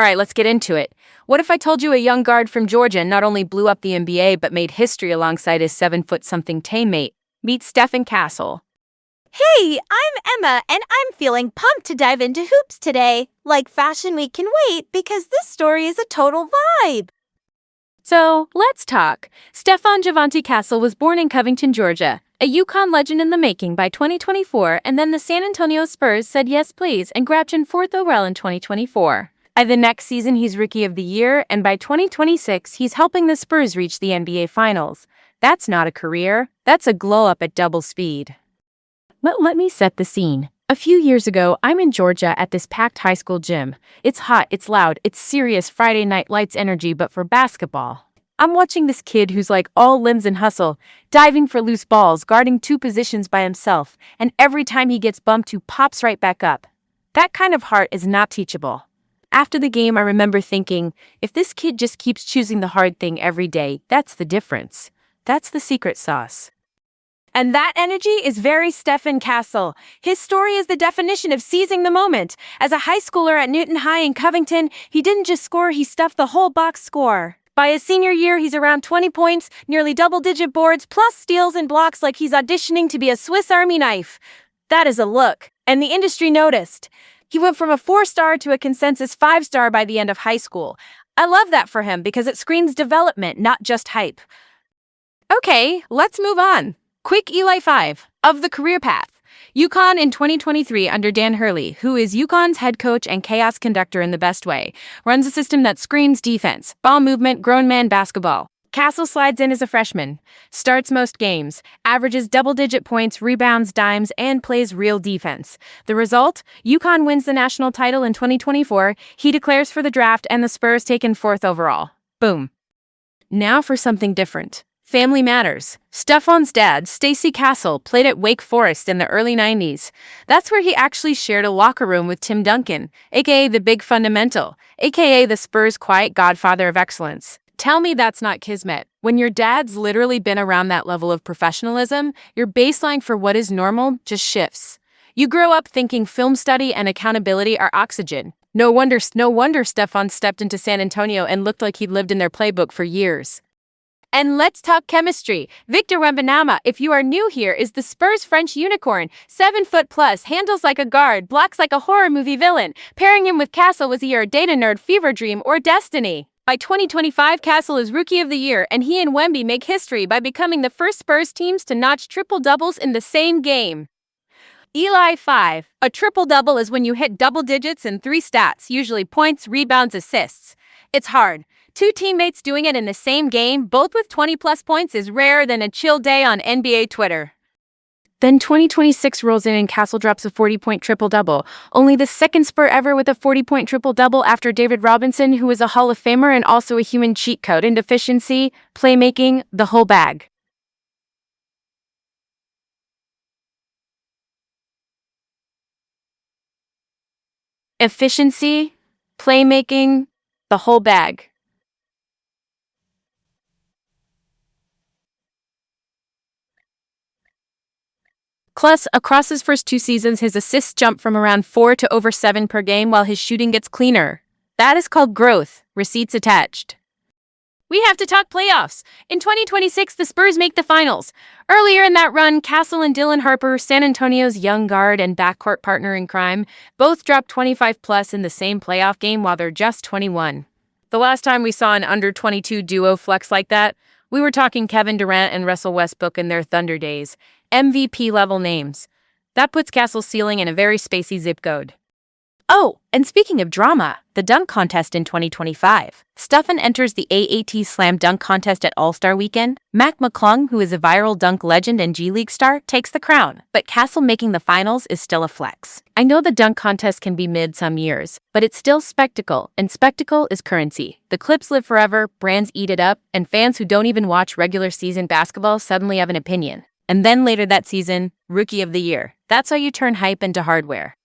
right, let's get into it. What if I told you a young guard from Georgia not only blew up the NBA but made history alongside his 7-foot-something teammate? Meet Stephon Castle. Hey, I'm Emma, and I'm feeling pumped to dive into hoops today. Like Fashion Week can wait because this story is a total vibe. So, let's talk. Stephon Castle was born in Covington, Georgia, a UConn legend in the making by 2024, and then the San Antonio Spurs said yes please and grabbed him 4th overall in 2024. By the next season, he's Rookie of the Year, and by 2026, he's helping the Spurs reach the NBA Finals. That's not a career, that's a glow-up at double speed. But let me set the scene. A few years ago, I'm in Georgia at this packed high school gym. It's hot, it's loud, it's serious Friday Night Lights energy, but for basketball. I'm watching this kid who's like all limbs and hustle, diving for loose balls, guarding 2 positions by himself, and every time he gets bumped he pops right back up. That kind of heart is not teachable. After the game, I remember thinking, if this kid just keeps choosing the hard thing every day, that's the difference. That's the secret sauce. And that energy is very Stephon Castle. His story is the definition of seizing the moment. As a high schooler at Newton High in Covington, he didn't just score, he stuffed the whole box score. By his senior year, he's around 20 points, nearly double-digit boards, plus steals and blocks like he's auditioning to be a Swiss Army knife. That is a look, and the industry noticed. He went from a 4-star to a consensus 5-star by the end of high school. I love that for him because it screams development, not just hype. Okay, let's move on. Quick Eli 5 of the career path. UConn in 2023 under Dan Hurley, who is UConn's head coach and chaos conductor in the best way, runs a system that screams defense, ball movement, grown man basketball. Castle slides in as a freshman, starts most games, averages double-digit points, rebounds, dimes, and plays real defense. The result? UConn wins the national title in 2024, he declares for the draft, and the Spurs taken 4th overall. Boom. Now for something different. Family matters. Stephon's dad, Stephon Castle, played at Wake Forest in the early 90s. That's where he actually shared a locker room with Tim Duncan, aka the Big Fundamental, aka the Spurs' quiet godfather of excellence. Tell me that's not kismet. When your dad's literally been around that level of professionalism, your baseline for what is normal just shifts. You grow up thinking film study and accountability are oxygen. No wonder Stephon stepped into San Antonio and looked like he'd lived in their playbook for years. And let's talk chemistry. Victor Wembanyama, if you are new here, is the Spurs' French unicorn. 7 foot plus, handles like a guard, blocks like a horror movie villain. Pairing him with Castle was either a data nerd fever dream or destiny. By 2025, Castle is Rookie of the Year, and he and Wemby make history by becoming the first Spurs teams to notch triple-doubles in the same game. Eli 5. A triple-double is when you hit double digits in 3 stats, usually points, rebounds, assists. It's hard. 2 teammates doing it in the same game, both with 20-plus points, is rarer than a chill day on NBA Twitter. Then 2026 rolls in and Castle drops a 40-point triple-double. Only the second Spur ever with a 40-point triple-double after David Robinson, who is a Hall of Famer and also a human cheat code in efficiency, playmaking, the whole bag. Efficiency, playmaking, the whole bag. Plus, across his first 2 seasons, his assists jump from around 4 to over 7 per game while his shooting gets cleaner. That is called growth, receipts attached. We have to talk playoffs. In 2026, the Spurs make the finals. Earlier in that run, Castle and Dylan Harper, San Antonio's young guard and backcourt partner in crime, both dropped 25-plus in the same playoff game while they're just 21. The last time we saw an under-22 duo flex like that, we were talking Kevin Durant and Russell Westbrook in their Thunder days. MVP-level names. That puts Castle's ceiling in a very spacey zip code. Oh, and speaking of drama, the dunk contest in 2025. Stephon enters the AAT Slam Dunk Contest at All-Star Weekend. Mac McClung, who is a viral dunk legend and G League star, takes the crown. But Castle making the finals is still a flex. I know the dunk contest can be mid some years, but it's still spectacle, and spectacle is currency. The clips live forever, brands eat it up, and fans who don't even watch regular season basketball suddenly have an opinion. And then later that season, Rookie of the Year. That's how you turn hype into hardware.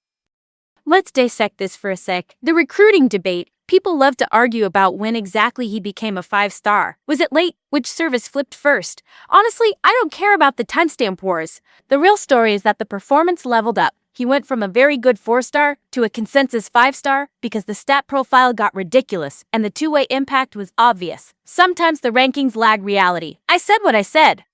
Let's dissect this for a sec. The recruiting debate. People love to argue about when exactly he became a 5-star. Was it late? Which service flipped first? Honestly, I don't care about the timestamp wars. The real story is that the performance leveled up. He went from a very good 4-star to a consensus 5-star because the stat profile got ridiculous and the two-way impact was obvious. Sometimes the rankings lag reality. I said what I said.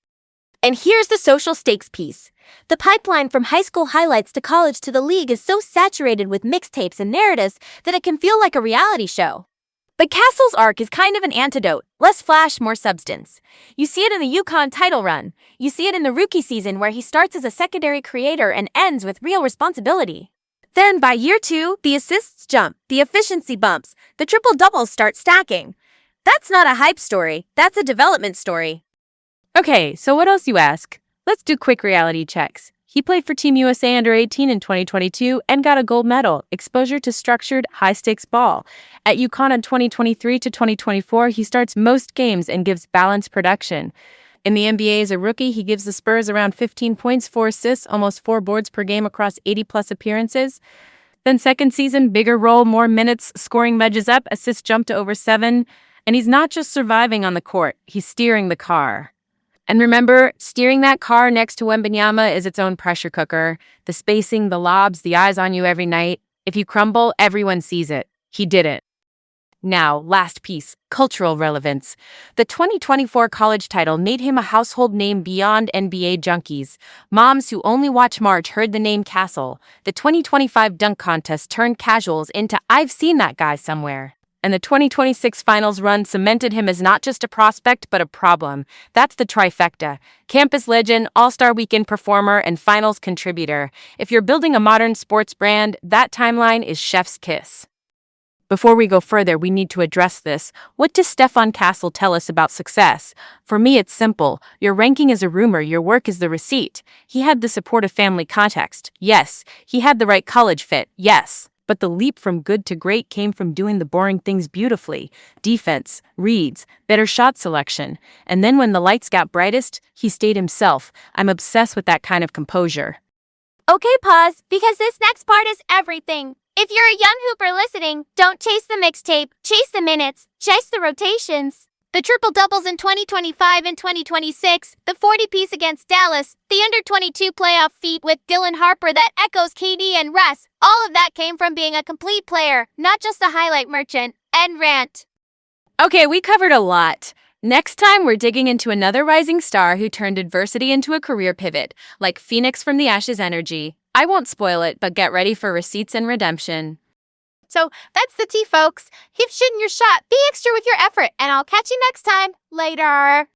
And here's the social stakes piece. The pipeline from high school highlights to college to the league is so saturated with mixtapes and narratives that it can feel like a reality show. But Castle's arc is kind of an antidote. Less flash, more substance. You see it in the UConn title run. You see it in the rookie season where he starts as a secondary creator and ends with real responsibility. Then by year 2, the assists jump, the efficiency bumps, the triple-doubles start stacking. That's not a hype story, that's a development story. Okay, so what else you ask? Let's do quick reality checks. He played for Team USA Under-18 in 2022 and got a gold medal, exposure to structured, high-stakes ball. At UConn in 2023 to 2024, he starts most games and gives balanced production. In the NBA as a rookie, he gives the Spurs around 15 points, 4 assists, almost 4 boards per game across 80-plus appearances. Then second season, bigger role, more minutes, scoring wedges up, assists jump to over 7. And he's not just surviving on the court, he's steering the car. And remember, steering that car next to Wembanyama is its own pressure cooker. The spacing, the lobs, the eyes on you every night. If you crumble, everyone sees it. He did it. Now, last piece, cultural relevance. The 2024 college title made him a household name beyond NBA junkies. Moms who only watch March heard the name Castle. The 2025 dunk contest turned casuals into "I've seen that guy somewhere." And the 2026 finals run cemented him as not just a prospect, but a problem. That's the trifecta. Campus legend, all-star weekend performer, and finals contributor. If you're building a modern sports brand, that timeline is chef's kiss. Before we go further, we need to address this. What does Stephon Castle tell us about success? For me, it's simple. Your ranking is a rumor, your work is the receipt. He had the supportive family context. Yes. He had the right college fit. Yes. But the leap from good to great came from doing the boring things beautifully. Defense, reads, better shot selection. And then when the lights got brightest, he stayed himself. I'm obsessed with that kind of composure. Okay, pause, because this next part is everything. If you're a young hooper listening, don't chase the mixtape, chase the minutes, chase the rotations. The triple-doubles in 2025 and 2026, the 40-piece against Dallas, the under-22 playoff feat with Dylan Harper that echoes KD and Russ, all of that came from being a complete player, not just a highlight merchant. End rant. Okay, we covered a lot. Next time, we're digging into another rising star who turned adversity into a career pivot, like Phoenix from the Ashes energy. I won't spoil it, but get ready for receipts and redemption. So that's the tea, folks. Keep shooting your shot, be extra with your effort, and I'll catch you next time. Later.